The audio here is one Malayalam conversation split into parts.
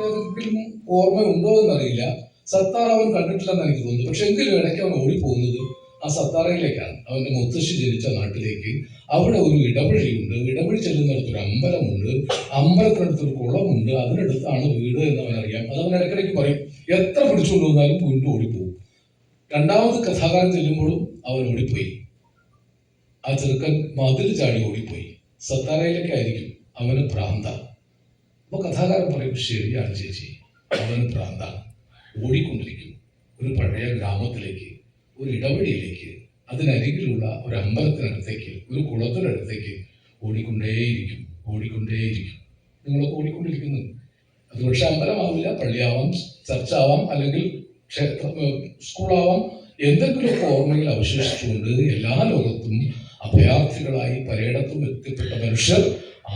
ഏതെങ്കിലും ഓർമ്മ ഉണ്ടോ എന്നറിയില്ല. സത്താർ അവൻ കണ്ടിട്ടില്ലെന്ന് എനിക്ക് തോന്നുന്നു. പക്ഷെ എങ്കിലും ഇടയ്ക്ക് അവൻ ഓടിപ്പോകുന്നത് ആ സത്താറയിലേക്കാണ്, അവന്റെ മുത്തശ്ശി ജനിച്ച നാട്ടിലേക്ക്. അവിടെ ഒരു ഇടവഴിയുണ്ട്, ഇടവഴി ചെല്ലുന്നിടത്തൊരു അമ്പലമുണ്ട്, അമ്പലത്തിനടുത്തൊരു കുളമുണ്ട്, അതിനടുത്താണ് വീട് എന്ന് അവനറിയാം. അത് അവൻ ഇടയ്ക്കിടയ്ക്ക് പറയും. എത്ര പിടിച്ചുകൊണ്ട് വന്നാലും വീണ്ടും ഓടിപ്പോകും. രണ്ടാമത് കഥാകാരൻ ചെല്ലുമ്പോഴും അവൻ ഓടിപ്പോയി. ആ ചെറുക്കൻ മതിൽ ചാടി ഓടിപ്പോയി. സത്താറയിലേക്കായിരിക്കും. അവന് ഭ്രാന്ത. അപ്പൊ കഥാകാരൻ പറയും, ശരിയാണ് ചേച്ചി, അവന് ഭ്രാന്താണ്. ഓടിക്കൊണ്ടിരിക്കും ഒരു പഴയ ഗ്രാമത്തിലേക്ക്, ഒരു ഇടവഴിയിലേക്ക്, അതിനരികിലുള്ള ഒരു അമ്പലത്തിനടുത്തേക്ക്, ഒരു കുളത്തിനടുത്തേക്ക് ഓടിക്കൊണ്ടേയിരിക്കും. നിങ്ങളൊക്കെ ഓടിക്കൊണ്ടിരിക്കുന്നു. അത് പക്ഷെ അമ്പലമാവില്ല, പള്ളിയാവാം, ചർച്ചാവാം, അല്ലെങ്കിൽ സ്കൂളാവാം. എന്തെങ്കിലുമൊക്കെ ഓർമ്മയിൽ അവശേഷിച്ചുകൊണ്ട് എല്ലാ ലോകത്തും അഭയാർത്ഥികളായി പലയിടത്തും എത്തിപ്പെട്ട മനുഷ്യർ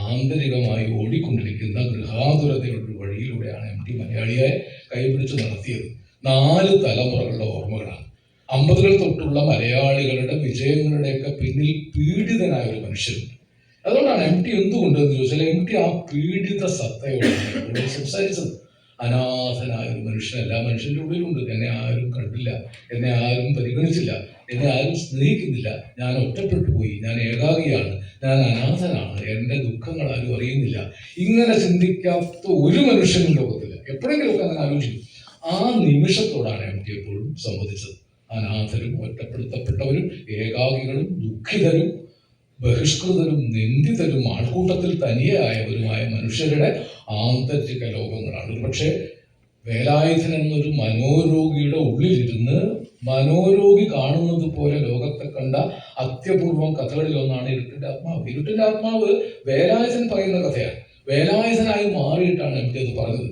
ആന്തരികമായി ഓടിക്കൊണ്ടിരിക്കുന്ന ഗൃഹാതുരതയുടെ വഴിയിലൂടെയാണ് MT മലയാളിയെ കൈപിടിച്ച് നടത്തിയത്. 4 തലമുറകളുടെ ഓർമ്മകളാണ്. 50കൾ തൊട്ടുള്ള മലയാളികളുടെ വിജയങ്ങളുടെയൊക്കെ പിന്നിൽ പീഡിതനായ ഒരു മനുഷ്യനുണ്ട്. അതുകൊണ്ടാണ് MT എന്തുകൊണ്ടെന്ന് ചോദിച്ചാൽ MT ആ പീഡിത സത്തയോടെ സംസാരിച്ചത്. അനാഥനായ ഒരു മനുഷ്യൻ എല്ലാ മനുഷ്യന്റെ ഉള്ളിലുണ്ട്. എന്നെ ആരും കണ്ടില്ല, എന്നെ ആരും പരിഗണിച്ചില്ല, എന്നെ ആരും സ്നേഹിക്കുന്നില്ല, ഞാൻ ഒറ്റപ്പെട്ടു പോയി, ഞാൻ ഏകാഗിയാണ്, ഞാൻ അനാഥനാണ്, എൻ്റെ ദുഃഖങ്ങൾ ആരും അറിയുന്നില്ല. ഇങ്ങനെ ചിന്തിക്കാത്ത ഒരു മനുഷ്യനും ലോകത്തില്ല. എപ്പോഴെങ്കിലുമൊക്കെ അങ്ങനെ ആലോചിക്കും. ആ നിമിഷത്തോടാണ് MT എപ്പോഴും സംവദിച്ചത്. അനാഥരും ഒറ്റപ്പെടുത്തപ്പെട്ടവരും ഏകാഗികളും ദുഃഖിതരും ബഹിഷ്കൃതരും നിന്ദിതരും ആൾക്കൂട്ടത്തിൽ തനിയായവരുമായ മനുഷ്യരുടെ ആന്തരിക ലോകങ്ങളാണ്. പക്ഷേ വേലായുധൻ എന്നൊരു മനോരോഗിയുടെ ഉള്ളിലിരുന്ന് മനോരോഗി കാണുന്നത് പോലെ ലോകത്തെ കണ്ട അത്യപൂർവം കഥകളിലൊന്നാണ് ഇരുട്ടിന്റെ ആത്മാവ്. ഇരുട്ടിന്റെ ആത്മാവ് വേലായുധൻ പറയുന്ന കഥയാണ്. വേലായുധനായി മാറിയിട്ടാണ് MT അത് പറഞ്ഞത്.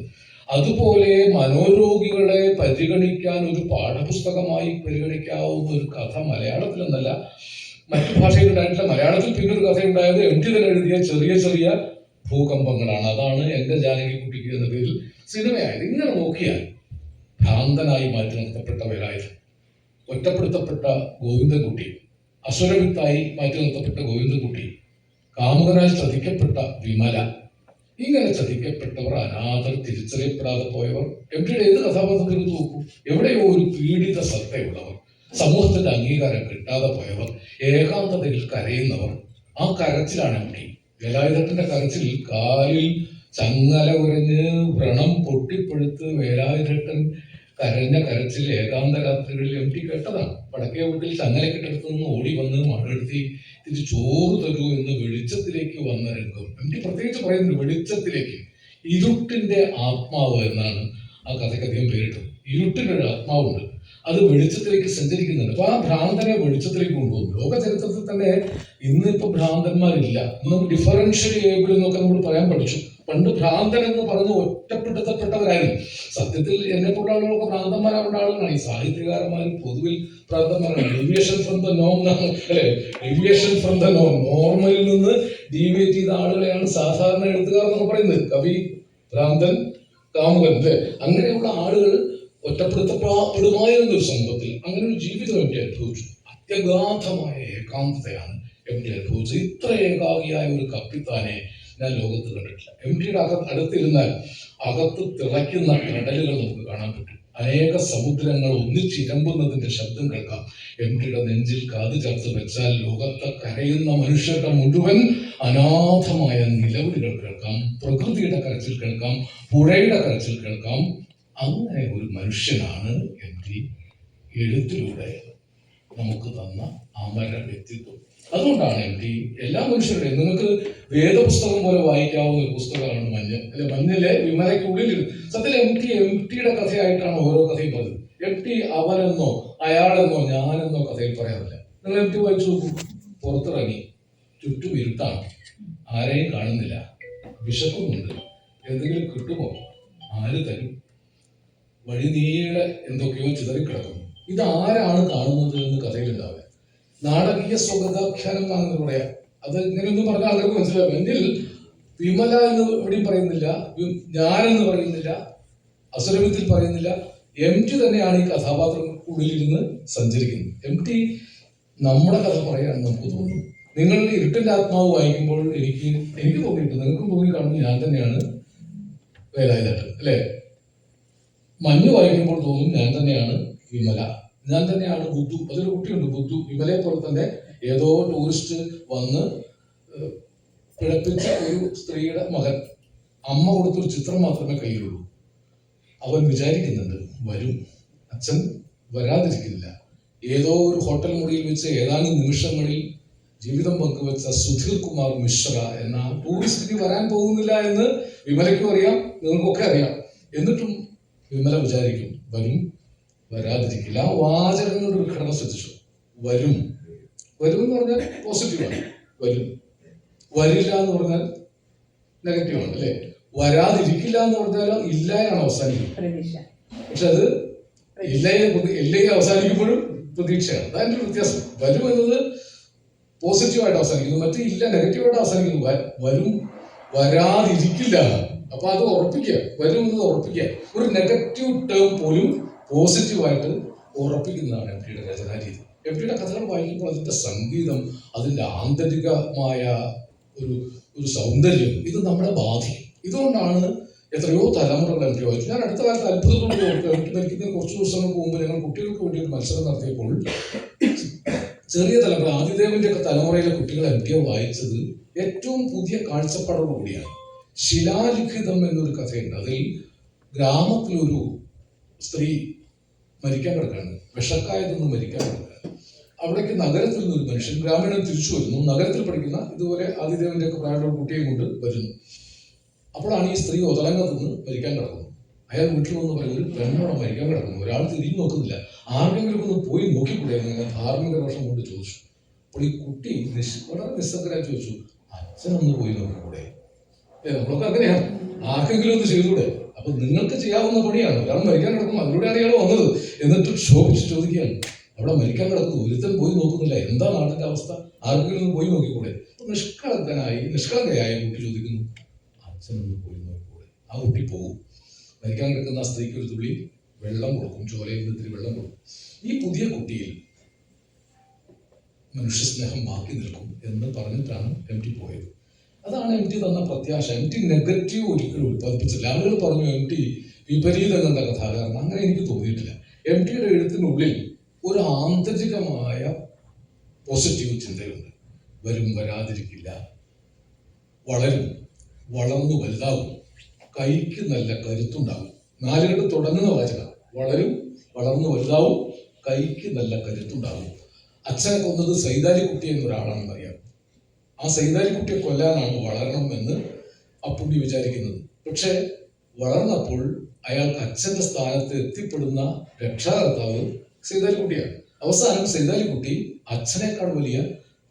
അതുപോലെ മനോരോഗികളെ പരിഗണിക്കാൻ ഒരു പാഠപുസ്തകമായി പരിഗണിക്കാവുന്ന ഒരു കഥ മലയാളത്തിലെന്നല്ല മറ്റു ഭാഷയിലുണ്ടായിട്ടില്ല. മലയാളത്തിൽ പിന്നൊരു കഥയുണ്ടായത് MT തന്നെ എഴുതിയ ചെറിയ ചെറിയ ഭൂകമ്പങ്ങളാണ്. അതാണ് എൻ്റെ ജാനകിക്കുട്ടിക്ക് എന്ന പേരിൽ സിനിമയായത്. ഇങ്ങനെ നോക്കിയാൽ ഭ്രാന്തനായി മാറ്റി നിർത്തപ്പെട്ട വേലായുധൻ, ഒറ്റപ്പെടുത്തപ്പെട്ട ഗോവിന്ദൻകുട്ടി, അസുരവിത്തായി മാറ്റി നിർത്തപ്പെട്ട ഗോവിന്ദൻകുട്ടി, കാമുകനാൽ ചതിക്കപ്പെട്ട വിമല, ഇങ്ങനെ ചതിക്കപ്പെട്ടവർ, അനാഥർ, തിരിച്ചറിയപ്പെടാതെ പോയവർ, MTയുടെ ഏത് കഥാപാത്രത്തിൽ നോക്കൂ, എവിടെയോ ഒരു പീഡിത സത്തയുള്ളവർ, സമൂഹത്തിന്റെ അംഗീകാരം കിട്ടാതെ പോയവർ, ഏകാന്തതയിൽ കരയുന്നവർ. ആ കരച്ചിലാണ് MT. വേലായുധന്റെ കരച്ചിൽ കാലിൽ ചങ്ങല ഉരഞ്ഞ് വ്രണം പൊട്ടിപ്പഴുത്ത് വേലായുധൻ കരഞ്ഞ കരച്ചിൽ ഏകാന്ത രാത്രികളിൽ MT കേട്ടതാണ്. വടക്കേ വീട്ടിൽ ചങ്ങലക്കെട്ടടുത്ത് നിന്ന് ഓടി വന്ന് മഴെടുത്തി ഇത് ചോറ് തരൂ എന്ന് വെളിച്ചത്തിലേക്ക് വന്ന രംഗം. MT പ്രത്യേകിച്ച് പറയുന്നത് വെളിച്ചത്തിലേക്ക്. ഇരുട്ടിന്റെ ആത്മാവ് എന്നാണ് ആ കഥയ്ക്ക് അധികം പേരിട്ടത്. ഇരുട്ടിന്റെ ഒരു ആത്മാവുണ്ട്, അത് വെളിച്ചത്തിലേക്ക് സഞ്ചരിക്കുന്നുണ്ട്. അപ്പൊ ആ ഭ്രാന്തനെ വെളിച്ചത്തിലേക്ക് കൊണ്ടുപോകും. ലോക ചരിത്രത്തിൽ തന്നെ ഇന്നിപ്പോ ഭ്രാന്തന്മാരില്ല. ഇന്ന് ഡിഫറൻഷ്യലി ഏബിൾ എന്നൊക്കെ നമ്മൾ പറയാൻ പഠിച്ചു. പണ്ട് ഭ്രാന്തൻ എന്ന് പറഞ്ഞ് ഒറ്റപ്പെടുത്തപ്പെട്ടവരായിരുന്നു. സത്യത്തിൽ എന്നെ പോലുള്ള ആളുകളൊക്കെ ഭ്രാന്തന്മാരാവേണ്ട ആളുകളാണ്. ഈ സാഹിത്യകാരന്മാർ പൊതുവിൽ ഭ്രാന്തന്മാരാണ്. ഡീവിയേഷൻ ഫ്രം ദ നോം എന്നാണ്, അല്ലെ? ഡീവിയേഷൻ ഫ്രം ദ നോം, നോർമലിൽ നിന്ന് ഡീവിയേറ്റ് ചെയ്ത ആളുകളെയാണ് സാധാരണ എഴുത്തുകാർ എന്നൊക്കെ പറയുന്നത്. കവി, ഭ്രാന്തൻ, കാമുകൻ, അല്ലെ? അങ്ങനെയുള്ള ആളുകൾ ഒറ്റപ്പെടുത്തപ്പെടുമായിരുന്ന ഒരു സമൂഹത്തിൽ അങ്ങനെ ഒരു ജീവിതം MT അനുഭവിച്ചു. അത്യഗാധമായ ഏകാന്തതയാണ് MT അനുഭവിച്ചത്. ഇത്ര ഏകാഗിയായ ഒരു കപ്പിത്താനെ ഞാൻ ലോകത്ത് കണ്ടിട്ടില്ല. MTയുടെ അടുത്തിരുന്നാൽ അകത്ത് തിളയ്ക്കുന്ന കടലുകൾ നമുക്ക് കാണാൻ പറ്റും. അനേക സമുദ്രങ്ങൾ ഒന്നിച്ചിരമ്പുന്നതിന്റെ ശബ്ദം കേൾക്കാം. MTയുടെ നെഞ്ചിൽ കാത് ചേർത്ത് വെച്ചാൽ ലോകത്തെ കരയുന്ന മനുഷ്യരുടെ മുഴുവൻ അനാഥമായ നിലവിളികൾ കേൾക്കാം. പ്രകൃതിയുടെ കരച്ചിൽ കേൾക്കാം, പുഴയുടെ കരച്ചിൽ കേൾക്കാം. അങ്ങനെ ഒരു മനുഷ്യനാണ് MT എഴുത്തിലൂടെ നമുക്ക് തന്ന അമര വ്യക്തിത്വം. അതുകൊണ്ടാണ് MT എല്ലാ മനുഷ്യരുടെയും, നിങ്ങൾക്ക് വേദപുസ്തകം പോലെ വായിക്കാവുന്ന ഒരു പുസ്തകമാണ് മഞ്ഞ്, അല്ലെ? മഞ്ഞിലെ വിമലയ്ക്കുള്ളിൽ സത്യത്തിൽ MTയുടെ കഥയായിട്ടാണ് ഓരോ കഥയും പറഞ്ഞത്. MT അവനെന്നോ അയാളെന്നോ ഞാനെന്നോ കഥയിൽ പറയാറില്ല. നിങ്ങൾ MT വായിച്ചു നോക്കൂ. പുറത്തിറങ്ങി, ചുറ്റും ഇരുട്ടാണ്, ആരെയും കാണുന്നില്ല, വിശക്കുന്നുണ്ട്, എന്തെങ്കിലും കിട്ടുമോ, ആര് തരും, വഴി നീളെ എന്തൊക്കെയോ ചിതറിക്കിടക്കുന്നു. ഇതാരാണ് കാണുന്നത് എന്ന് കഥയിലുണ്ടാവുക. നാടകീയ സ്വഗതാഖ്യാനം എന്നാണെന്ന് പറയാം. അത് ഇങ്ങനെയൊന്നും പറഞ്ഞാൽ ആൾക്കാർക്ക് മനസ്സിലാവും. എന്നിൽ വിമല എന്ന് എവിടെയും പറയുന്നില്ല, ഞാനെന്ന് പറയുന്നില്ല, അസുരവിത്തിൽ പറയുന്നില്ല. MT തന്നെയാണ് ഈ കഥാപാത്രങ്ങൾക്കുള്ളിലിരുന്ന് സഞ്ചരിക്കുന്നത്. MT നമ്മുടെ കഥ പറയാൻ നമുക്ക് തോന്നുന്നു. നിങ്ങൾ ഇരുട്ടിന്റെ ആത്മാവ് വായിക്കുമ്പോൾ എനിക്ക് തോന്നിയിട്ട്, നിങ്ങൾക്കും തോന്നി കാണുന്നത് ഞാൻ തന്നെയാണ് വേലായുധേട്ടൻ അല്ലേ? മഞ്ഞ് വായിക്കുമ്പോൾ തോന്നും ഞാൻ തന്നെയാണ് വിമല, ഞാൻ തന്നെയാണ് ബുദ്ധു. അതൊരു കുട്ടിയുണ്ട് ബുദ്ധു, വിമലയെ പോലെ തന്നെ ഏതോ ടൂറിസ്റ്റ് വന്ന് പിഴപ്പിച്ച ഒരു സ്ത്രീയുടെ മകൻ. അമ്മ കൊടുത്തൊരു ചിത്രം മാത്രമേ കയ്യിലുള്ളൂ. അവൻ വിചാരിക്കുന്നുണ്ട് വരും, അച്ഛൻ വരാതിരിക്കില്ല. ഏതോ ഒരു ഹോട്ടൽ മുറിയിൽ വെച്ച് ഏതാനും നിമിഷങ്ങളിൽ ജീവിതം പങ്കുവെച്ച സുധീർ കുമാർ മിശ്ര എന്ന ടൂറിസ്റ്റിന് വരാൻ പോകുന്നില്ല എന്ന് വിമലയ്ക്കും അറിയാം, നിങ്ങൾക്കൊക്കെ അറിയാം. എന്നിട്ടും വിമല വിചാരിക്കും വരും, വരാതിരിക്കില്ല. ആ വാചകങ്ങളുടെ ഒരു ഘടന ശ്രദ്ധിച്ചു. വരും, വരും എന്ന് പറഞ്ഞാൽ പോസിറ്റീവാണ്, വരും. വരില്ല എന്ന് പറഞ്ഞാൽ നെഗറ്റീവാണ് അല്ലേ? വരാതിരിക്കില്ല എന്ന് പറഞ്ഞാൽ ഇല്ലായാണ് അവസാനിക്കും. പക്ഷെ അത് ഇല്ലയിൽ അവസാനിക്കുമ്പോഴും പ്രതീക്ഷയാണ്. അതിൻ്റെ വ്യത്യാസം. വരും എന്നത് പോസിറ്റീവായിട്ട് അവസാനിക്കുന്നു, മറ്റു ഇല്ല നെഗറ്റീവായിട്ട് അവസാനിക്കുന്നു. വരും, വരാതിരിക്കില്ല. അപ്പൊ അത് ഉറപ്പിക്കുക, വരും എന്നത് ഉറപ്പിക്കുക. ഒരു നെഗറ്റീവ് ടേം പോലും പോസിറ്റീവായിട്ട് ഉറപ്പിക്കുന്നതാണ് എം ടിയുടെ രചനാരീതി. എം ടിയുടെ കഥകൾ വായിക്കുമ്പോൾ അതിന്റെ സംഗീതം, അതിന്റെ ആന്തരികമായ ഒരു സൗന്ദര്യം ഇത് നമ്മളെ ബാധിക്കും. ഇതുകൊണ്ടാണ് എത്രയോ തലമുറകൾ എം ടി വായിച്ചു. ഞാൻ അടുത്ത കാലത്ത് അത്ഭുതത്തോട് ഓർക്കുക, എം ടി മരിക്കുന്നതിന് കുറച്ച് ദിവസങ്ങൾക്ക് മുമ്പ് ഞങ്ങൾ കുട്ടികൾക്ക് വേണ്ടി ഒരു മത്സരം നടത്തിയപ്പോൾ ചെറിയ തലമുറ, ആദിദേവന്റെ ഒക്കെ തലമുറയിലെ കുട്ടികൾ എം ടിയെ വായിച്ചത് ഏറ്റവും പുതിയ കാഴ്ചപ്പാടോട് കൂടിയാണ്. ശിലാലിഖിതം എന്നൊരു കഥയുണ്ട്. അതിൽ ഗ്രാമത്തിലൊരു സ്ത്രീ മരിക്കാൻ കിടക്കാണ്, വിഷക്കായതൊന്നും മരിക്കാൻ കിടക്കുക. അവിടേക്ക് നഗരത്തിൽ നിന്നൊരു മനുഷ്യൻ, ഗ്രാമീണൻ തിരിച്ചു വരുന്നു. നഗരത്തിൽ പഠിക്കുന്ന ഇതുപോലെ ആദിദേവന്റെ ഒക്കെ പ്രായമുള്ള കുട്ടിയെ കൊണ്ട് വരുന്നു. അപ്പോഴാണ് ഈ സ്ത്രീ ഒതളങ്ങത്ത് നിന്ന് മരിക്കാൻ കിടക്കുന്നത്. അയാൾ വീട്ടിൽ വന്ന് പറയുന്നത് പെണ്ണോളം മരിക്കാൻ കിടക്കുന്നു, ഒരാൾ തിരിഞ്ഞു നോക്കുന്നില്ല, ആർക്കെങ്കിലും ഒന്ന് പോയി നോക്കിക്കൂടെ എന്ന് ധാർമ്മിക രോഷം കൊണ്ട് ചോദിച്ചു. അപ്പോൾ ഈ കുട്ടി വളരെ നിസ്സംഗരായി ചോദിച്ചു, അച്ഛനൊന്ന് പോയി നോക്കിക്കൂടെ? നമ്മളൊക്കെ അങ്ങനെയാണ്, ആർക്കെങ്കിലും ഒന്ന് ചെയ്തൂടെ? അപ്പൊ നിങ്ങൾക്ക് ചെയ്യാവുന്ന പണിയാണ്. ഒരാൾ മരിക്കാൻ കിടക്കുന്നു, അതിലൂടെയാണ് ഇയാൾ വന്നത്. എന്നിട്ട് ക്ഷോഭിച്ച് ചോദിക്കുകയാണ്, അവിടെ മരിക്കാൻ കിടക്കുന്നു, ഒരുത്തൻ പോയി നോക്കുന്നില്ല, എന്താ നാട്ടിന്റെ അവസ്ഥ? ആർക്കെങ്കിലും ഒന്ന് പോയി നോക്കിക്കൂടെ? നിഷ്കളങ്കയായ കുട്ടി ചോദിക്കുന്നു, അച്ഛനൊന്ന് പോയി നോക്കിക്കൂടെ? ആ കുട്ടി പോകും. മരിക്കാൻ കിടക്കുന്ന ആ സ്ത്രീക്ക് ഒരു തുള്ളി വെള്ളം കൊടുക്കും, ചോലയിൽ ഇത്തിരി വെള്ളം കൊടുക്കും. ഈ പുതിയ കുട്ടിയിൽ മനുഷ്യസ്നേഹം ബാക്കി നിൽക്കും എന്ന് പറഞ്ഞിട്ടാണ് എം ടി പോയത്. അതാണ് എം ടി തന്ന പ്രത്യാശ. എം ടി നെഗറ്റീവ് ഒരിക്കലും ഉത്പാദിപ്പിച്ചില്ല. ആളുകൾ പറഞ്ഞു എം ടി വിപരീതം കണ്ട കഥാകാരൻ. അങ്ങനെ എനിക്ക് തോന്നിയിട്ടില്ല. എം ടിയുടെ എഴുത്തിനുള്ളിൽ ഒരു ആന്തരികമായ പോസിറ്റീവ് ചിന്തയുണ്ട്. വരും, വരാതിരിക്കില്ല, വളരും, വളർന്നു വലുതാകും, കൈക്ക് നല്ല കരുത്തുണ്ടാകും. നാലുകെട്ട് തുടങ്ങുന്ന വാചകം. വളരും, വളർന്നു വലുതാവും, കൈക്ക് നല്ല കരുത്തുണ്ടാകും. അച്ഛനെ കൊന്നത് സൈതാലിക്കുട്ടി എന്നൊരാളാണെന്നറിയാം. ആ സൈതാലിക്കുട്ടിയെ കൊല്ലാനാണ് വളരണം എന്ന് അപ്പുണ്ണി വിചാരിക്കുന്നത്. പക്ഷെ വളർന്നപ്പോൾ അയാൾക്ക് അച്ഛന്റെ സ്ഥാനത്ത് എത്തിപ്പെടുന്ന രക്ഷാകർത്താവ് സൈതാലിക്കുട്ടിയാണ്. അവസാനം സൈതാലിക്കുട്ടി അച്ഛനേക്കാൾ വലിയ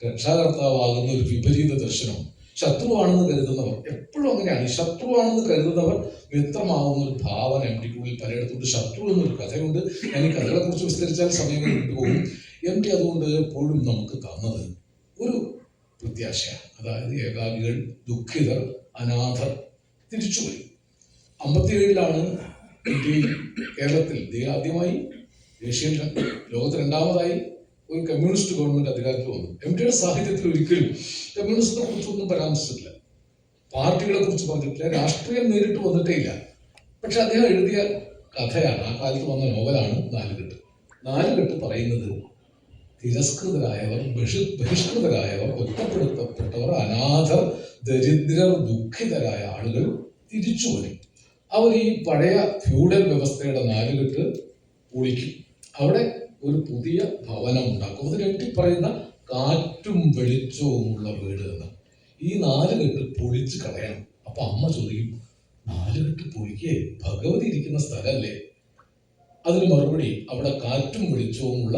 രക്ഷാകർത്താവാകുന്ന ഒരു വിപരീത ദർശനം. ശത്രുവാണെന്ന് കരുതുന്നവർ എപ്പോഴും അങ്ങനെയാണ്. ശത്രുവാണെന്ന് കരുതുന്നവർ മിത്രമാവുന്ന ഒരു ഭാവന എം ടിക്കുള്ളിൽ പലയിടത്തുണ്ട്. ശത്രു എന്നൊരു കഥയുണ്ട്. ഞാൻ ഈ കഥകളെ കുറിച്ച് വിസ്തരിച്ചാൽ സമയം കിട്ടുപോകും. എം ടി അതുകൊണ്ട് എപ്പോഴും നമുക്ക് തന്നത് ഒരു പ്രത്യാശയാണ്. അതായത് ഏകാകികൾ, ദുഃഖിതർ, അനാഥർ തിരിച്ചു വരും. 57-ലാണ് ഇന്ത്യയിൽ, കേരളത്തിൽ ആദ്യമായി, ഏഷ്യയിൽ ലോകത്ത് രണ്ടാമതായി ഒരു കമ്മ്യൂണിസ്റ്റ് ഗവൺമെന്റ് അധികാരത്തിൽ വന്നു. എം ടിയുടെ സാഹിത്യത്തിൽ ഒരിക്കലും കമ്മ്യൂണിസത്തെ കുറിച്ചൊന്നും പരാമർശിച്ചിട്ടില്ല, പാർട്ടികളെ കുറിച്ച് പറഞ്ഞിട്ടില്ല, രാഷ്ട്രീയം നേരിട്ട് വന്നിട്ടേ ഇല്ല. പക്ഷെ അദ്ദേഹം എഴുതിയ കഥയാണ്, ആ കാലത്ത് വന്ന നോവലാണ് നാലുകെട്ട്. നാലുകെട്ട് പറയുന്നത് തിരസ്കൃതരായവർ, ബഹിഷ്കൃതരായവർ, ഒറ്റപ്പെടുത്തപ്പെട്ടവർ, അനാഥർ, ദരിദ്രർ, ദുഃഖിതരായ ആളുകൾ തിരിച്ചു വരും. അവർ ഈ പഴയ ഫ്യൂഡൽ വ്യവസ്ഥയുടെ നാലുകെട്ട് പൊളിക്കും. അവിടെ ഒരു പുതിയ ഭവനം ഉണ്ടാക്കും. അതിന് എട്ടി പറയുന്ന കാറ്റും വെളിച്ചവുമുള്ള വീട് എന്ന്. ഈ നാലുകെട്ട് പൊളിച്ച് കളയണം. അപ്പൊ അമ്മ ചോദിക്കും, നാലുകെട്ട് പൊളിക്കേ, ഭഗവതി ഇരിക്കുന്ന സ്ഥലമല്ലേ? അതിന് മറുപടി, അവിടെ കാറ്റും വെളിച്ചവുമുള്ള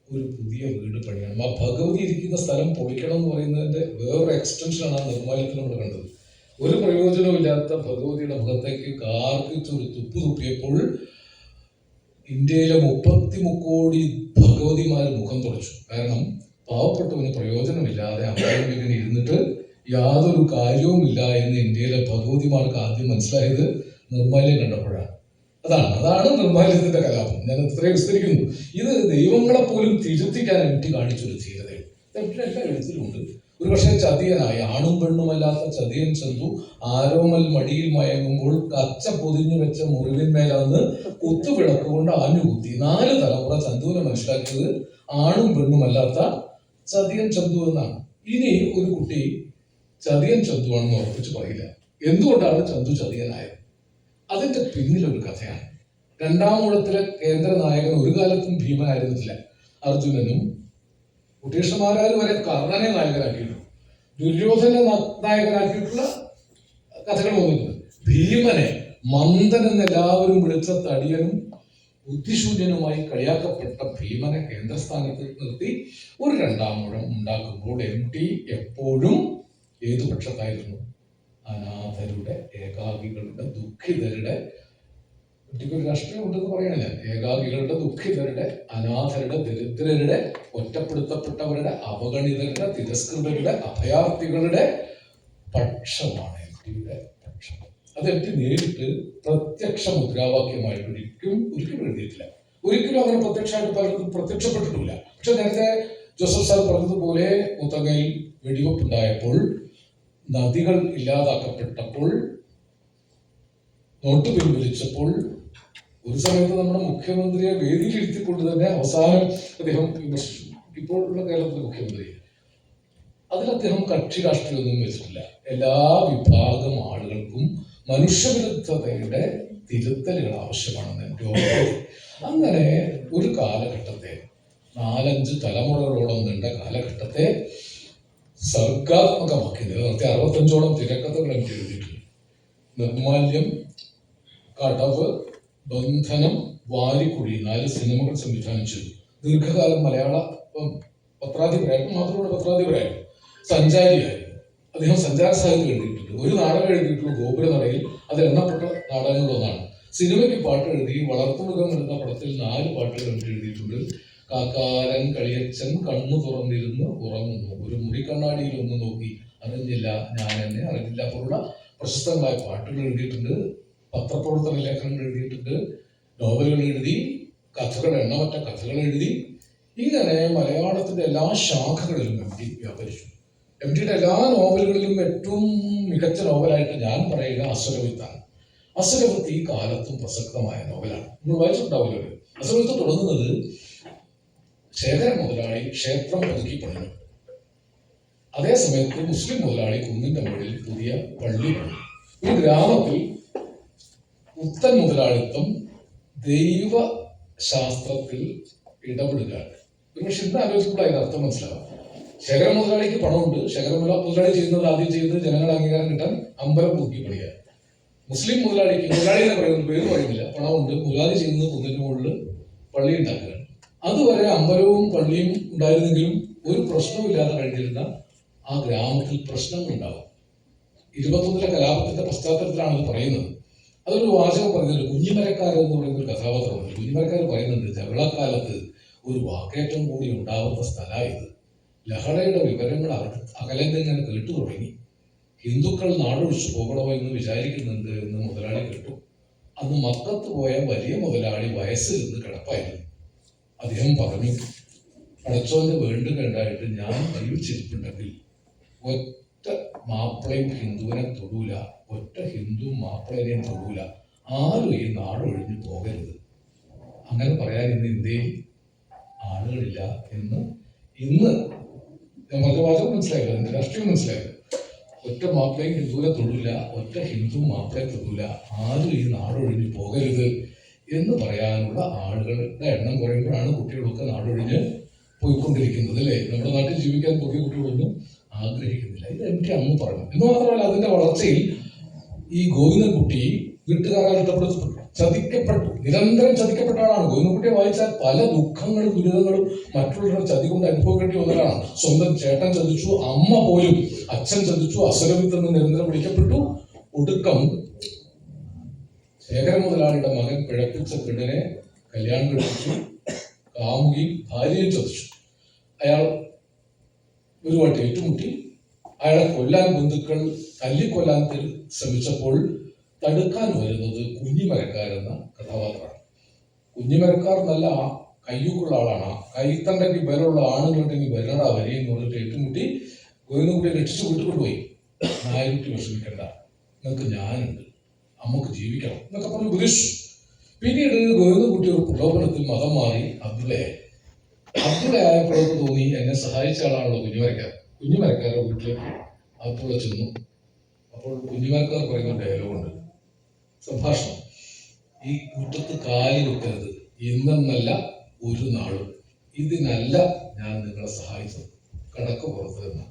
ഒരു പുതിയ വീട് പണിയണം. ആ ഭഗവതി ഇരിക്കുന്ന സ്ഥലം പൊളിക്കണം എന്ന് പറയുന്നതിന്റെ വേറൊരു എക്സ്റ്റൻഷനാണ് ആ നിർമ്മാണത്തിൽ നമ്മൾ കണ്ടത്. ഒരു പ്രയോജനമില്ലാത്ത ഭഗവതിയുടെ മുഖത്തേക്ക് കാർക്കിച്ചൊരു തുപ്പ് തുപ്പിയപ്പോൾ ഇന്ത്യയിലെ 33 കോടി ഭഗവതിമാർ മുഖം തുറച്ചു. കാരണം പാവപ്പെട്ടവന് പ്രയോജനമില്ലാതെ അമ്മയിങ്ങനെ ഇരുന്നിട്ട് യാതൊരു കാര്യവുമില്ല എന്ന് ഇന്ത്യയിലെ ഭഗവതിമാർക്ക് ആദ്യം മനസ്സിലായത് നിർമ്മാല്യം കണ്ടപ്പോഴാണ്. അതാണ് നിർമ്മാല്യത്തിന്റെ കലാപം. ഞാൻ ഇത്രയും വിസ്തരിക്കുന്നു. ഇത് ദൈവങ്ങളെ പോലും തിരുത്തിക്കാൻ എം ടി കാണിച്ചൊരു ധീരതയാണ്. എല്ലാ എഴുത്തിലുമുണ്ട്. ഒരുപക്ഷെ ചതിയനായി ആണും പെണ്ണുമല്ലാത്ത ചതിയൻ ചന്തു ആരോമൽ മടിയിൽ മയങ്ങുമ്പോൾ കച്ച പൊതിഞ്ഞു വെച്ച മുറിവിന്മേലന്ന് കുത്തുവിളക്ക് കൊണ്ട് ആഞ്ഞുകുത്തി 4 തലമുറ ചന്തുവിനെ മനസ്സിലാക്കിയത് ആണും പെണ്ണുമല്ലാത്ത ചതിയൻ ചന്തു എന്നാണ്. ഇനി ഒരു കുട്ടി ചതിയൻ ചന്തുവാണെന്ന് ഉറപ്പിച്ച് പറയില്ല. എന്തുകൊണ്ടാണ് ചന്തു ചതിയനായത്? അതിന്റെ പിന്നിലൊരു കഥയാണ്. 2-ാം ഊഴത്തിലെ കേന്ദ്ര നായകൻ ഒരു കാലത്തും ഭീമനായിരുന്നില്ല. അർജുനനും കുട്ടീഷ്ണമാരാര് വരെ കർണനെ നായകനാക്കിയിട്ടുണ്ട്, ദുര്യോധനെ നായകനാക്കിയിട്ടുള്ള കഥകൾ വന്നിട്ടുണ്ട്. ഭീമനെ മന്ദൻ എന്ന് എല്ലാവരും വിളിച്ച തടിയനും ബുദ്ധിശൂന്യനുമായി കളിയാക്കപ്പെട്ട ഭീമനെ കേന്ദ്രസ്ഥാനത്ത് നിർത്തി ഒരു 2-ാം ഊഴം ഉണ്ടാക്കുമ്പോൾ MT എപ്പോഴും ഏതു പക്ഷത്തായിരുന്നു? അനാഥരുടെ, ഏകാകികളുടെ, ദുഃഖിതരുടെ. ഒരു രാഷ്ട്രീയം ഉണ്ടെന്ന് പറയണില്ല. ഏകാകികളുടെ, ദുഃഖിതരുടെ, അനാഥരുടെ, ദരിദ്രരുടെ, ഒറ്റപ്പെടുത്തപ്പെട്ടവരുടെ, അവഗണിതരുടെ, തിരസ്കൃതരുടെ, അഭയാർത്ഥികളുടെ പക്ഷമാണ് MTയുടെ പക്ഷം. അത് MT നേരിട്ട് പ്രത്യക്ഷ മുദ്രാവാക്യമായിട്ട് ഒരിക്കലും എഴുതിയിട്ടില്ല. ഒരിക്കലും അങ്ങനെ പ്രത്യക്ഷമായിട്ട് പലർക്കും പ്രത്യക്ഷപ്പെട്ടിട്ടില്ല. പക്ഷെ നേരത്തെ ജോസഫ് സാർ പറഞ്ഞതുപോലെ മുത്തങ്ങയിൽ വെടിവെപ്പുണ്ടായപ്പോൾ, നദികൾ ഇല്ലാതാക്കപ്പെട്ടപ്പോൾ, നോട്ട് പിൻവലിച്ചപ്പോൾ, ഒരു സമയത്ത് നമ്മുടെ മുഖ്യമന്ത്രിയെ വേദിയിൽ ഇരുത്തിക്കൊണ്ട് തന്നെ അവസാനം അദ്ദേഹം വിമർശിച്ചു. ഇപ്പോഴുള്ള കേരളത്തിലെ മുഖ്യമന്ത്രി അതിൽ അദ്ദേഹം കക്ഷി രാഷ്ട്രീയമൊന്നും വെച്ചിട്ടില്ല. എല്ലാ വിഭാഗം ആളുകൾക്കും മനുഷ്യവിരുദ്ധതയുടെ തിരുത്തലുകൾ ആവശ്യമാണെന്ന് എനിക്ക് ഓർമ്മ. അങ്ങനെ ഒരു കാലഘട്ടത്തെ, 4-5 തലമുറകളോളം നീണ്ട കാലഘട്ടത്തെ സർഗാത്മകമാക്കി നിലനിർത്തി 65ഓളം തിരക്കഥകൾ എനിക്ക് എഴുതിയിട്ടുണ്ട്. നിർമാല്യം, കടവ്, ബന്ധനം, വാരിക്കുഴി 4 സിനിമകൾ സംവിധാനം ചെയ്തു. ദീർഘകാലം മലയാള പത്രാധിപരായിരുന്നു. മാത്രമല്ല പത്രാധിപരായിരുന്നു, സഞ്ചാരിയായിരുന്നു. അദ്ദേഹം സഞ്ചാര സാഹിത്യം എഴുതിയിട്ടുണ്ട്. ഒരു നാടകം എഴുതിയിട്ടുള്ള ഗോപുരനടയിൽ, അത് എണ്ണപ്പെട്ട നാടകങ്ങളിലൊന്നാണ്. സിനിമയ്ക്ക് പാട്ട് എഴുതി. വളർത്തുമൃഗം എന്ന പടത്തിൽ 4 പാട്ടുകൾ എഴുതിയിട്ടുണ്ട്. കാക്കാരൻ കളിയച്ചൻ കണ്ണു തുറന്നിരുന്ന് ഉറങ്ങുന്നു, ഒരു മുറിക്കണ്ണാടിയിൽ ഒന്ന് നോക്കി, അറിഞ്ഞില്ല ഞാൻ എന്നെ അറിഞ്ഞില്ല പോലുള്ള പ്രശസ്തങ്ങളായ പാട്ടുകൾ എഴുതിയിട്ടുണ്ട്. പത്രപ്രവർത്തന ലേഖനങ്ങൾ എഴുതിയിട്ടുണ്ട്. നോവലുകൾ എഴുതി. കഥകൾ, എണ്ണമറ്റ കഥകൾ എഴുതി. ഇങ്ങനെ മലയാളത്തിന്റെ എല്ലാ ശാഖകളിലും MT വ്യാപരിച്ചു. MTയുടെ എല്ലാ നോവലുകളിലും ഏറ്റവും മികച്ച നോവലായിട്ട് ഞാൻ പറയുക അസുരവിത്താണ്. അസുരവിത്ത് ഈ കാലത്തും പ്രസക്തമായ നോവലാണ്. നിങ്ങൾ വായിച്ചിട്ടുണ്ടാവില്ല. അസുരവിത്ത് തുടങ്ങുന്നത് ശേഖര മുതലാളി ക്ഷേത്രം പുതുക്കി പണിഞ്ഞു. അതേ സമയത്ത് മുസ്ലിം മുതലാളി കുന്നിന്റെ മുകളിൽ പുതിയ പള്ളി പണിഞ്ഞു. ഒരു ഗ്രാമത്തിൽ പുത്തൻ മുതലാളിത്തം ദൈവശാസ്ത്രത്തിൽ ഇടപെടുകയാണ്. ഒരു പക്ഷെ ഇന്ന് ആലോചിക്കുമ്പോൾ അതിന് അർത്ഥം മനസ്സിലാവും. ശേഖര മുതലാളിക്ക് പണമുണ്ട്. ശേഖര മുതലാളി ചെയ്യുന്നത് ആദ്യം ചെയ്തത് ജനങ്ങളുടെ അംഗീകാരം കിട്ടാൻ അമ്പലം പുതുക്കി പണിയുക. മുസ്ലിം മുതലാളിക്ക്, മുതലാളി എന്ന് പറയുന്നത് പേര് പറയുന്നില്ല, പണമുണ്ട്. മുതലാളി ചെയ്യുന്നത് കുന്നിന്റെ മുകളിൽ പള്ളി ഉണ്ടാക്കുകയാണ്. അതുവരെ അമ്പലവും പള്ളിയും ഉണ്ടായിരുന്നെങ്കിലും ഒരു പ്രശ്നവുമില്ലാതെ കഴിഞ്ഞിരുന്ന ആ ഗ്രാമത്തിൽ പ്രശ്നങ്ങൾ ഉണ്ടാവും. 21 കലാപത്തിന്റെ പശ്ചാത്തലത്തിലാണ് ഇത് പറയുന്നത്. അതൊരു വാചകം പറയുന്നുണ്ട്. കുഞ്ഞിമരക്കാർ എന്ന് പറയുന്ന ഒരു കഥാപാത്രമുണ്ട്. കുഞ്ഞിമരക്കാർ പറയുന്നുണ്ട്, ജവളക്കാലത്ത് ഒരു വാക്കേറ്റം കൂടി ഉണ്ടാവുന്ന സ്ഥലമായത്. ലഹളയുടെ വിവരങ്ങൾ അകലെന്നിങ്ങനെ കേട്ടു തുടങ്ങി. ഹിന്ദുക്കൾ നാടൊഴിച്ചു പോകണമോ എന്ന് വിചാരിക്കുന്നുണ്ട് എന്ന് മുതലാളി കേട്ടു. അന്ന് മക്കത്ത് പോയ വലിയ മുതലാളി വയസ്സിൽ നിന്ന് കിടപ്പായിരുന്നു. അദ്ദേഹം പറഞ്ഞു, പടച്ചോന്റെ വേണ്ടുക ഉണ്ടായിട്ട് ഞാൻ ജീവിച്ചിരിപ്പുണ്ടെങ്കിൽ ഒറ്റ മാപ്പിളയും ഹിന്ദുവിനെ തൊടൂല, ഒറ്റ ഹിന്ദു മാപ്പിളനെയും തൊടൂല, ആരും ഈ നാടൊഴിഞ്ഞു പോകരുത്. അങ്ങനെ പറയാൻ ഇന്ന് ഇന്ത്യയിൽ ആളുകളില്ല എന്ന് ഇന്ന് ഞാൻ പറഞ്ഞ വാചകം മനസ്സിലായില്ല, എന്റെ രാഷ്ട്രീയം മനസ്സിലായില്ല. ഒറ്റ മാപ്പിളയും ഹിന്ദുവിനെ തൊടൂല, ഒറ്റ ഹിന്ദു മാപ്പിളയെ തൊടൂല, ആരും ഈ നാടൊഴിഞ്ഞു പോകരുത് എന്ന് പറയാനുള്ള ആളുകളുടെ എണ്ണം കുറയുമ്പോഴാണ് കുട്ടികളൊക്കെ നാടൊഴിഞ്ഞ് പോയിക്കൊണ്ടിരിക്കുന്നത്, അല്ലേ? നമ്മുടെ നാട്ടിൽ ജീവിക്കാൻ പുതിയ കുട്ടികളൊന്നും ആഗ്രഹിക്കുന്നില്ല. ഇത് MT അന്ന് പറഞ്ഞു. എന്ന് മാത്രമല്ല, അതിന്റെ വളർച്ചയിൽ ഈ ഗോവിന്ദൻകുട്ടി വീട്ടുകാരാൽ ചതിക്കപ്പെട്ടു, നിരന്തരം ചതിക്കപ്പെട്ട ആളാണ്. ഗോവിന്ദൻകുട്ടിയെ വായിച്ചാൽ പല ദുഃഖങ്ങളും ദുരിതങ്ങളും മറ്റുള്ളവരുടെ ചതി കൊണ്ട് അനുഭവിക്കേണ്ടി വന്നതാണ്. സ്വന്തം ചേട്ടൻ ചതിച്ചു, അമ്മ പോലും അച്ഛൻ ചതിച്ചു, അസുരവിത്ത് നിന്ന് നിരന്തരം വിളിക്കപ്പെട്ടു. ഒടുക്കം ശേഖര മുതലാളിയുടെ മകൻ പിഴപ്പിച്ച പെണ്ണിനെ കല്യാണം കഴിപ്പിച്ചു, കാമുകി ഭാര്യയും ചതിച്ചു. അയാൾ ഒരുപാട് ഏറ്റുമുട്ടി. അയാളെ കൊല്ലാൻ ബന്ധുക്കൾ തല്ലിക്കൊല്ലാൻ ശ്രമിച്ചപ്പോൾ തടുക്കാൻ വരുന്നത് കുഞ്ഞിമരക്കാരെന്ന കഥാപാത്രമാണ്. കുഞ്ഞിമരക്കാർ നല്ല കയ്യൂക്കുള്ള ആളാണ്. കൈത്തണ്ടയ്ക്ക് ബലമുള്ള ആണുങ്ങളുണ്ടെങ്കിൽ വരണ വരെയും പറഞ്ഞിട്ട് ഏറ്റുമുട്ടി ഗോവിന്ദൻകുട്ടിയെ രക്ഷിച്ചു വിട്ടുകൊണ്ടുപോയി. നായകുട്ടി വിഷമിക്കണ്ട, നിങ്ങൾക്ക് ഞാനുണ്ട്, അമ്മക്ക് ജീവിക്കണം എന്നൊക്കെ പറഞ്ഞ് ഉപദേശിച്ചു. പിന്നീട് ഗോവിന്ദൻകുട്ടി ഒരു പ്രലോഭനത്തിൽ മതം മാറി അബ്ദുള്ള ആയപ്പോഴൊക്കെ തോന്നി എന്നെ സഹായിച്ച ആളാണല്ലോ കുഞ്ഞുമരക്കാരുടെ വീട്ടിൽ അബ്ദുള്ള ചെന്നു. അപ്പോൾ കുഞ്ഞുമരക്കാർ പറയുന്ന ഡയലോഗുണ്ട്, സംഭാഷണം: ഈ മുറ്റത്ത് കാലി വെക്കരുത്, ഇന്നെന്നല്ല ഒരു നാളും, ഇതിനല്ല ഞാൻ നിങ്ങളെ സഹായിച്ചത്, കടക്ക് പുറത്ത് നിന്ന്.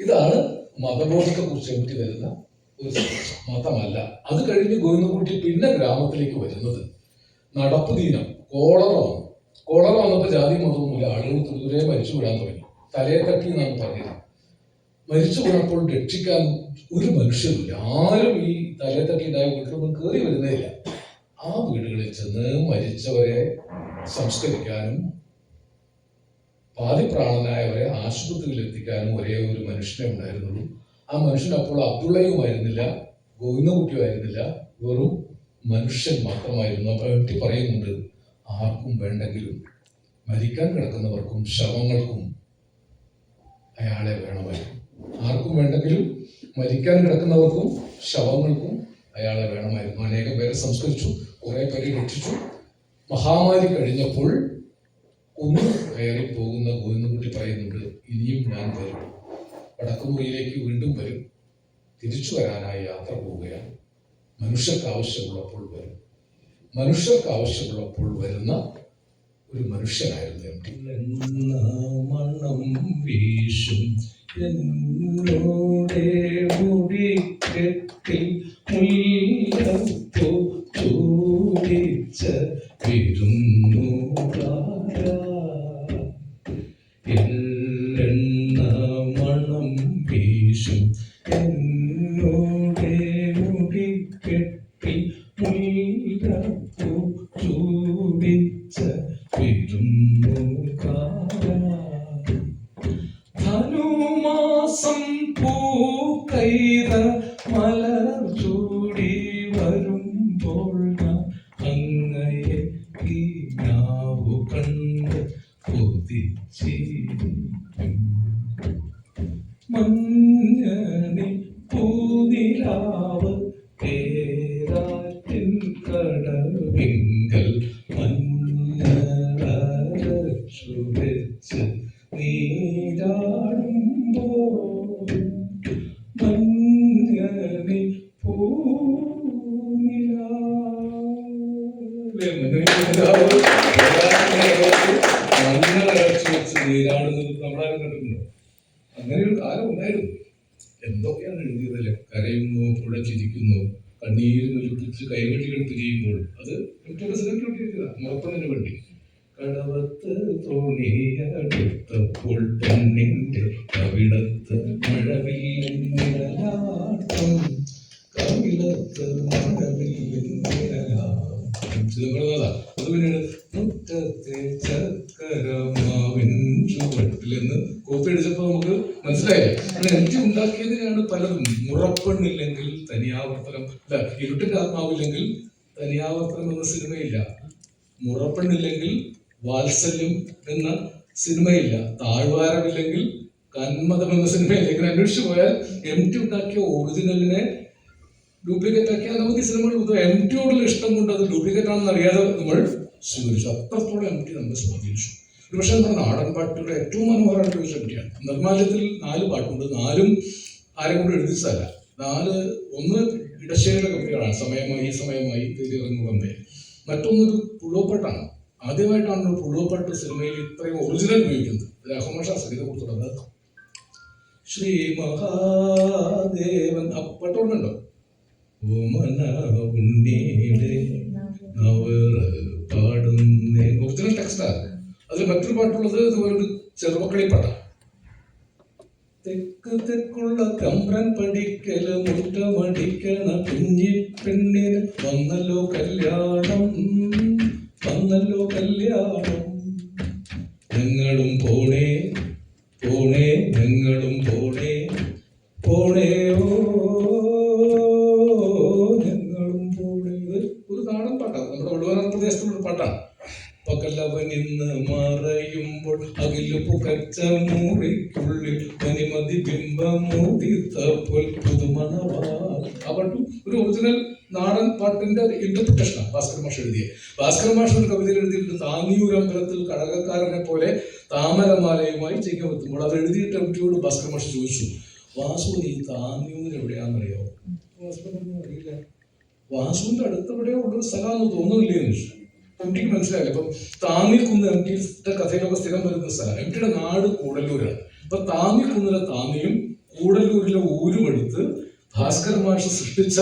ഇതാണ് മതബോധത്തെ കുറിച്ച് എനിക്ക് തരുന്ന ഒരു മതമല്ല. അത് കഴിഞ്ഞ് ഗോവിന്ദൻകുട്ടി പിന്നെ ഗ്രാമത്തിലേക്ക് വരുന്നത് നടപ്പ് ദീനം, കോളറ വന്നപ്പോൾ ജാതി മതമൊന്നുമില്ല, ആളുകൾ ദൂരെ മരിച്ചു വിടാൻ തുടങ്ങി. തലയെ തട്ടി എന്നാണ് പറഞ്ഞത്. മരിച്ചു വീണപ്പോൾ രക്ഷിക്കാൻ ഒരു മനുഷ്യരില്ല, ആരും ഈ തലയെ തട്ടി ഉണ്ടായ വീട്ടിലൊന്നും കയറി വരുന്നേയില്ല. ആ വീടുകളിൽ ചെന്ന് മരിച്ചവരെ സംസ്കരിക്കാനും പാതിപ്രാണനായവരെ ആശുപത്രിയിൽ എത്തിക്കാനും ഒരേ ഒരു മനുഷ്യനെ ഉണ്ടായിരുന്നുള്ളൂ. ആ മനുഷ്യൻ അപ്പോൾ അബ്ദുള്ളയുമായിരുന്നില്ല, ഗോവിന്ദൻകുട്ടിയുമായിരുന്നില്ല, വെറും മനുഷ്യൻ മാത്രമായിരുന്നു. അപ്പോൾ എട്ടി പറയുന്നുണ്ട്, ആർക്കും വേണ്ടെങ്കിലും മരിക്കാൻ കിടക്കുന്നവർക്കും ശവങ്ങൾക്കും അയാളെ വേണമായിരുന്നു. ആർക്കും വേണ്ടെങ്കിലും മരിക്കാൻ കിടക്കുന്നവർക്കും ശവങ്ങൾക്കും അയാളെ വേണമായിരുന്നു. അനേകം പേരെ സംസ്കരിച്ചു, കുറെ പേരെ രക്ഷിച്ചു. മഹാമാരി കഴിഞ്ഞപ്പോൾ ഒന്ന് കയറി പോകുന്ന ഗോവിന്ദൻകുട്ടി പറയുന്നുണ്ട്, ഇനിയും ഞാൻ വരും, വടക്കുമുറിയിലേക്ക് വീണ്ടും വരും, തിരിച്ചു വരാനായി യാത്ര പോവുകയാണ്. മനുഷ്യർക്ക് ആവശ്യമുള്ളപ്പോൾ വരും, മനുഷ്യർക്ക് ആവശ്യമുള്ളപ്പോൾ വരുന്ന ഒരു മനുഷ്യനായിരുന്നു എം ടി. മണം വീശും എന്നോടെ മുടിക്കെട്ടിൽ മുല്ലപ്പൂ ചൂടിച്ച വിരുന്നുകാരാ, എല്ലെണ്ണ മണം വീശും എന്നോടെ മുടിക്കെട്ടിൽ മുല്ലപ്പൂ ചൂടിച്ച വിരുന്നുകാരാ, ധനുമാസം പൂക്കൈത മലർ ചൂടി വരുമ്പോൾ ഞാൻ അങ്ങയെ കിനാവു കണ്ട് കൊതിച്ചിരിക്കും. മഞ്ഞണി പൂനിലാവ് പേരാറ്റിൻ കടവിങ്കൽ മഞ്ഞളരച്ചു വെച്ച് നീരാടുമ്പോൾ, മഞ്ഞണി മഞ്ഞളരച്ചു വെച്ച് നീരാടുന്നത് നമ്മളാരും കണ്ടിട്ടുണ്ടോ? അങ്ങനെ ഒരു കാലം ഉണ്ടായിരുന്നു. എന്തൊക്കെയാണ് എഴുതിയതല്ലേ? കരയുന്നു, പുഴ ചിരിക്കുന്നു, കണ്ണീരിനൊലിപ്പിച്ച് കൈവഴികൾ തിരിയുമ്പോൾ, അത് മുറപ്പണിന് വേണ്ടി. കടവത്ത് തോണിയടുത്തപ്പോൾ പെണ്ണിന്റെ കവിളത്ത് മഴവില്ലിൻ കവിളത്ത് മഴവില്ലിൻ അത് പിന്നീട് മുറ്റത്തെ ചക്കരമാവിൻ ചുവട്ടിലെന്ന് കോപ്പി അടിച്ചപ്പോൾ നമുക്ക് മനസ്സിലായില്ലേ? എനിക്ക് ഉണ്ടാക്കിയതിനാണ് പലതും. മുറപ്പെണ്ണില്ലെങ്കിൽ തനിയാവർത്തനം, ഇരുട്ടിന്റെ ആത്മാവില്ലെങ്കിൽ തനിയാവർത്തനം എന്ന സിനിമയില്ല, മുറപ്പെണ്ണില്ലെങ്കിൽ വാത്സല്യം എന്ന സിനിമയില്ല, താഴ്വാരമില്ലെങ്കിൽ കന്മതം എന്ന സിനിമയില്ല. ഇങ്ങനെ അന്വേഷിച്ചു പോയാൽ എം ടി ഉണ്ടാക്കിയ ഒറിജിനലിനെ ഡ്യൂപ്ലിക്കേറ്റ് ആക്കിയ അനവധി സിനിമകൾ എം ടിയോടുള്ള ഇഷ്ടം കൊണ്ട് അത് ഡ്യൂപ്ലിക്കേറ്റ് ആണെന്ന് അറിയാതെ നമ്മൾ സ്വീകരിച്ചു. അത്രത്തോളം എം ടി നമ്മൾ സ്വാധീനിച്ചു. ഒരു പക്ഷേ നമ്മുടെ നാടൻ പാട്ടുകളുടെ ഏറ്റവും മനോഹരമായിട്ടുള്ള ഒരു എം ടിയാണ്. നിർമ്മാല്യത്തിൽ 4 പാട്ടുണ്ട്. 4ഉം ആരെ കൊണ്ട് എഴുതിച്ചതല്ല. 4 ഒന്ന് ഇടശ്ശേരിയുടെ കവിതകളാണ്. സമയമായി തിരിയിറങ്ങു വന്നേ. മറ്റൊന്നൊരു പുഴുവപ്പാട്ടാണ്. ആദ്യമായിട്ടാണ് പുഴുവപ്പാട്ട് സിനിമയിൽ ഇത്രയും ഒറിജിനൽ ഉപയോഗിക്കുന്നത്. രാഘവ ശാസ്ത്രിയെ കുറിച്ചുള്ളത്. ശ്രീ മഹാദേവൻ ആ പാട്ടോടുണ്ടോ? ഒറിജിനൽ ടെക്സ്റ്റാണ്. അതിൽ മറ്റൊരു പാട്ടുള്ളത് ഇതുപോലൊരു ചെറുമക്കളി പാട്ടാണ്. തെക്ക് തെക്കുള്ള കമ്പ്രൻ പഠിക്കല് മുറ്റമടിക്കണ കുഞ്ഞി പെണ്ണിന് വന്നല്ലോ കല്യാണം, വന്നല്ലോ കല്യാണം. ഞങ്ങളും പോണേ പോണേ, ഞങ്ങളും പോണേ പോണേ, ഓ ഞങ്ങളും പോണേ. ഒരു നാടൻ പാട്ടാണ്, നമ്മുടെ വള്ളുവനാട് പ്രദേശത്തുള്ള പാട്ടാണ്. പകലവൻ ഇന്ന് മറയുമ്പോൾ അകിലും പുകച്ച മൂറിക്കുള്ളിൽ പനിമതി ബിംബമൂടിത്തപ്പോൾ പുതുമണവാ. ആ പാട്ടും ഒരു ഒറിജിനൽ നാടൻ പാട്ടിന്റെ ഇന്റർപ്രിട്ടേഷനാണ് ഭാസ്കരൻ മാഷ് എഴുതിയത്. ഭാസ്കരൻ മാഷ് ഒരു കവിതയിൽ എഴുതിയിട്ടുണ്ട്, താന്നിയൂരമ്പലത്തിൽ കടകക്കാരനെ പോലെ താമരമാലയുമായി ചെയ്യാമെത്തുമ്പോൾ. അത് എഴുതിയിട്ട് എംടിയോട് ഭാസ്കരൻ മാഷ് ചോദിച്ചു, വാസു നീ താന്നിയൂർ എവിടെയാണെന്നറിയോ? അറിയില്ല. വാസുവിന്റെ അടുത്തെവിടെയോ ഉള്ളൊരു സ്ഥലമാണെന്ന് തോന്നുന്നില്ലേ എന്ന് ചോദിച്ചു. എംടിക്ക് മനസ്സിലായില്ല. ഇപ്പം താന്നിക്കുന്ന് എംടിയുടെ കഥയിലൊക്കെ സ്ഥിരം വരുന്ന സ്ഥലം. എംടിയുടെ നാട് കൂടല്ലൂരാണ്. അപ്പൊ താന്നിക്കുന്നിലെ താന്നിയും കൂടല്ലൂരിലെ ഊരും എടുത്ത് ഭാസ്കരൻ മാഷ് സൃഷ്ടിച്ച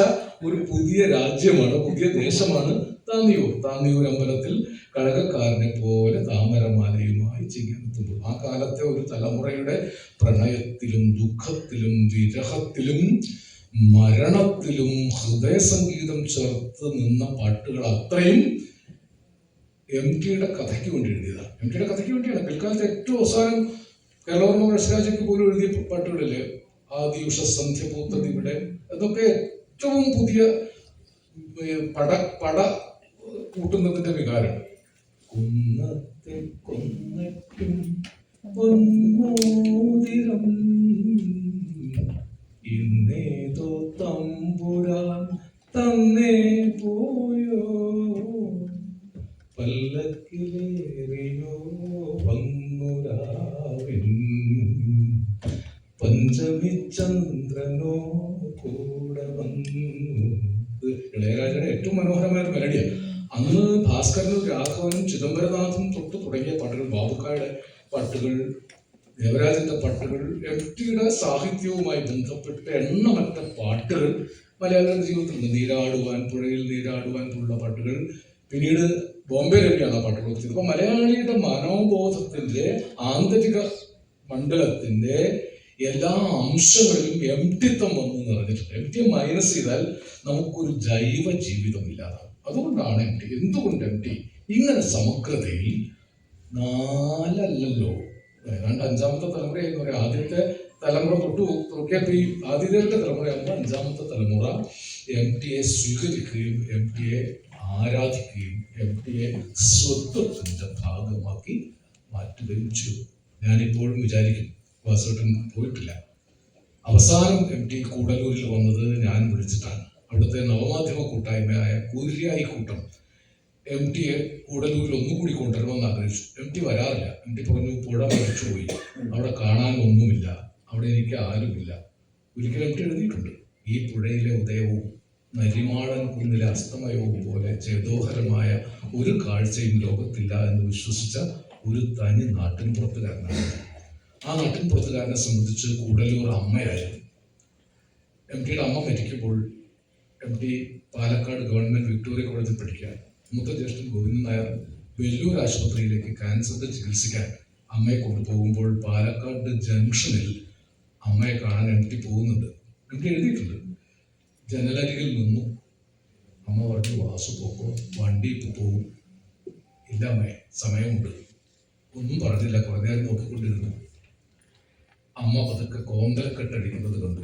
ഒരു പുതിയ രാജ്യമാണ്, പുതിയ ദേശമാണ് താന്നിയൂർ. താന്നിയൂർ അമ്പലത്തിൽ കഴകക്കാരനെ പോലെ താമരമാലയുമായി ചിങ്ങെത്തുമ്പോൾ ആ കാലത്തെ ഒരു തലമുറയുടെ പ്രണയത്തിലും ദുഃഖത്തിലും വിരഹത്തിലും മരണത്തിലും ഹൃദയസംഗീതം ചേർത്ത് നിന്ന പാട്ടുകൾ അത്രയും എംടിയുടെ കഥയ്ക്ക് വേണ്ടി എഴുതിയതാണ്. എംടിയുടെ കഥയ്ക്ക് വേണ്ടിയാണ്. പിൽക്കാലത്ത് ഏറ്റവും അവസാനം കേരളവർമ്മ പഴശ്ശിരാജയ്ക്ക് പോലും എഴുതിയ പാട്ടുകളില്ലേ, ആദിയുഷ സന്ധ്യ പൂത്തതിവിടെ, അതൊക്കെ ഏറ്റവും പുതിയ പട കൂട്ടുന്നതിന്റെ വികാരം. കുന്നത്തെ കൊന്നറ്റും പൊന്മോതിരം ഇന്നേതോ തമ്പുരാൻ തന്നേ പോയോ, പല്ലക്കിലേറിയോ വന്നുരാവിൻ പഞ്ചമി ചന്ദ്രനോ കൂടെ വന്നു. ഇളയരാജയുടെ ഏറ്റവും മനോഹരമായ മെലഡിയാണ്. അന്ന് ഭാസ്കരനും രാഘവനും ചിദംബരനാഥും തൊട്ട് തുടങ്ങിയ പാട്ടുകൾ, ബാബുക്കായുടെ പാട്ടുകൾ, ദേവരാജന്റെ പാട്ടുകൾ, എംടിയുടെ സാഹിത്യവുമായി ബന്ധപ്പെട്ട എണ്ണമറ്റ പാട്ടുകൾ മലയാളികളുടെ ജീവിതത്തിലുണ്ട്. നീരാടുവാൻ, പുഴയിൽ നീരാടുവാൻ പോലുള്ള പാട്ടുകൾ. പിന്നീട് ബോംബെ രവിയാണ് ആ പാട്ടുകൾ എത്തിയത്. അപ്പൊ മലയാളിയുടെ മനോബോധത്തിന്റെ ആന്തരിക മണ്ഡലത്തിന്റെ എല്ലാ അംശങ്ങളിലും എംടിത്വം വന്നു നിറഞ്ഞിട്ടുണ്ട്. എംടിയെ മൈനസ് ചെയ്താൽ നമുക്കൊരു ജൈവ ജീവിതം ഇല്ലാതാവും. അതുകൊണ്ടാണ് എംടി, എന്തുകൊണ്ട് എംടി ഇങ്ങനെ സമഗ്രതയിൽ നാലല്ലോ, ഏതാണ്ട് അഞ്ചാമത്തെ തലമുറയെന്ന് പറയാം. ആദ്യത്തെ തലമുറ തൊട്ട് നോക്കിയപ്പോൾ ഈ ആദ്യത്തെ തലമുറയാകുമ്പോൾ അഞ്ചാമത്തെ തലമുറ എംടിയെ സ്വീകരിക്കുകയും എംടിയെ ആരാധിക്കുകയും എംടിയെ സ്വത്വത്തിന്റെ ഭാഗമാക്കി മാറ്റുകയും ചെയ്തു. ഞാനിപ്പോഴും വിചാരിക്കും, വാസുവേട്ടൻ പോയിട്ടില്ല. അവസാനം എംടി കൂടല്ലൂരിൽ വന്നത് ഞാൻ വിളിച്ചിട്ടാണ്. അവിടുത്തെ നവമാധ്യമ കൂട്ടായ്മയായ കൂരിയായി കൂട്ടം എംടിയെ കൂടല്ലൂരിൽ ഒന്നുകൂടി കൊണ്ടുവരണമെന്ന് ആഗ്രഹിച്ചു. എംടി വരാറില്ല. എംടി പറഞ്ഞു, പുഴ മരിച്ചുപോയി, അവിടെ കാണാൻ ഒന്നുമില്ല, അവിടെ എനിക്ക് ആരുമില്ല. ഒരിക്കലും എംടി എഴുതിയിട്ടുണ്ട്, ഈ പുഴയിലെ ഉദയവും നരിമാടൻ കുന്നിലെ അസ്തമയവും പോലെ ചേതോഹരമായ ഒരു കാഴ്ചയും ലോകത്തില്ല എന്ന് വിശ്വസിച്ച ഒരു തനി നാട്ടിൻപുറത്തുകാരനാണ്. ആ നാട്ടിൻപുറത്തുകാരനെ സംബന്ധിച്ച് കൂടല്ലൂർ അമ്മയായിരുന്നു. എംടിയുടെ അമ്മ മരിക്കുമ്പോൾ എംടി പാലക്കാട് ഗവൺമെന്റ് വിക്ടോറിയ കോളേജിൽ പഠിക്കാൻ, മൂത്ത ജ്യേഷ്ഠൻ ഗോവിന്ദൻ നായർ വെല്ലൂർ ആശുപത്രിയിലേക്ക് ക്യാൻസറിന്റെ ചികിത്സിക്കാൻ അമ്മയെ കൊണ്ടുപോകുമ്പോൾ പാലക്കാട് ജംഗ്ഷനിൽ അമ്മയെ കാണാൻ എംടി പോകുന്നുണ്ട്. എംടി എഴുതിയിട്ടുണ്ട്, ജനലരികിൽ നിന്നു. അമ്മ പറഞ്ഞു, വാസു പോക്കോ, വണ്ടി ഇപ്പൊ പോകും. ഇല്ല അമ്മേ, സമയമുണ്ട്. ഒന്നും പറഞ്ഞില്ല, കുറേ നേരം നോക്കിക്കൊണ്ടിരുന്നു. അമ്മ പതുക്കെ കോന്തലക്കെട്ടടിക്കുന്നത് കണ്ടു.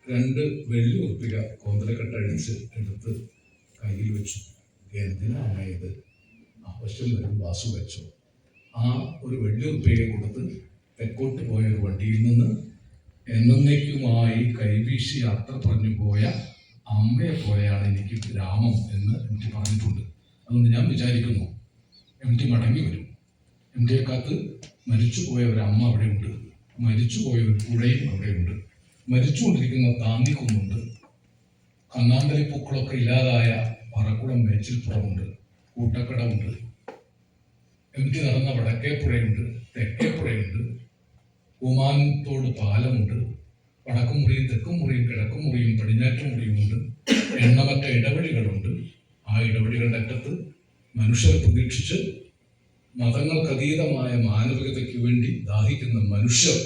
2 വെള്ളി ഉറപ്പിക കോന്തലക്കെട്ടടിച്ച് എടുത്ത് കയ്യിൽ വെച്ചു. എന്തിനാ അമ്മ ഇത്? ആവശ്യം വരും, വാസു വെച്ചു. ആ ഒരു വെള്ളി ഉറപ്പിക കൊടുത്ത് തെക്കോട്ട് പോയ ഒരു വണ്ടിയിൽ നിന്ന് എന്നേക്കുമായി കൈവീശി യാത്ര പറഞ്ഞു പോയ അമ്മയെ പോലെയാണ് എനിക്ക് ഗ്രാമം എന്ന് എംടി പറഞ്ഞിട്ടുണ്ട്. അതുകൊണ്ട് ഞാൻ വിചാരിക്കുന്നു എംടി മടങ്ങി വരും. എംടിയെ കാത്ത് മരിച്ചുപോയ ഒരു അമ്മ അവിടെയുണ്ട്, മരിച്ചുപോയ ഒരു പുഴയും അവിടെയുണ്ട്, മരിച്ചുകൊണ്ടിരിക്കുന്ന താന്നിക്കുന്നുണ്ട്, കണ്ണാന്തലി പൂക്കളൊക്കെ ഇല്ലാതായ പറക്കുളം മേച്ചിൽപ്പുറമുണ്ട്, കൂട്ടക്കടമുണ്ട്, എംടി നടന്ന വടക്കേപ്പുഴയുണ്ട്, തെക്കേപ്പുഴയുണ്ട്, ഉമാനത്തോട് പാലമുണ്ട്, വടക്കും മുറിയും തെക്കും മുറിയും കിഴക്കും മുറിയും പടിഞ്ഞാറ്റും മുറിയുമുണ്ട്, എണ്ണമറ്റ ഇടവഴികളുണ്ട്. ആ ഇടവഴികളുടെ അറ്റത്ത് മനുഷ്യരെ പ്രതീക്ഷിച്ച് മതങ്ങൾക്കതീതമായ മാനവികതയ്ക്ക് വേണ്ടി ദാഹിക്കുന്ന മനുഷ്യർ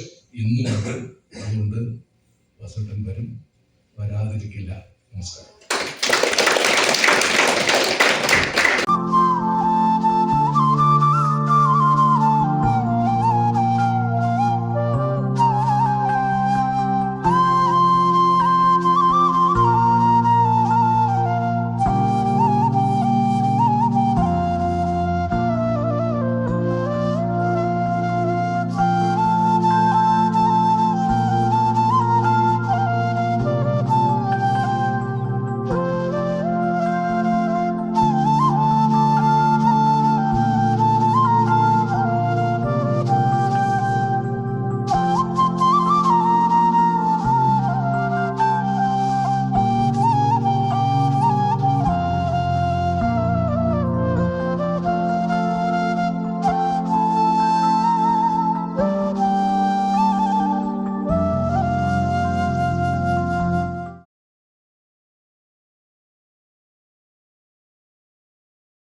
ഇന്നുമുണ്ട്. അതുകൊണ്ട് വസന്തൻ വരും, വരാതിരിക്കില്ല. നമസ്കാരം.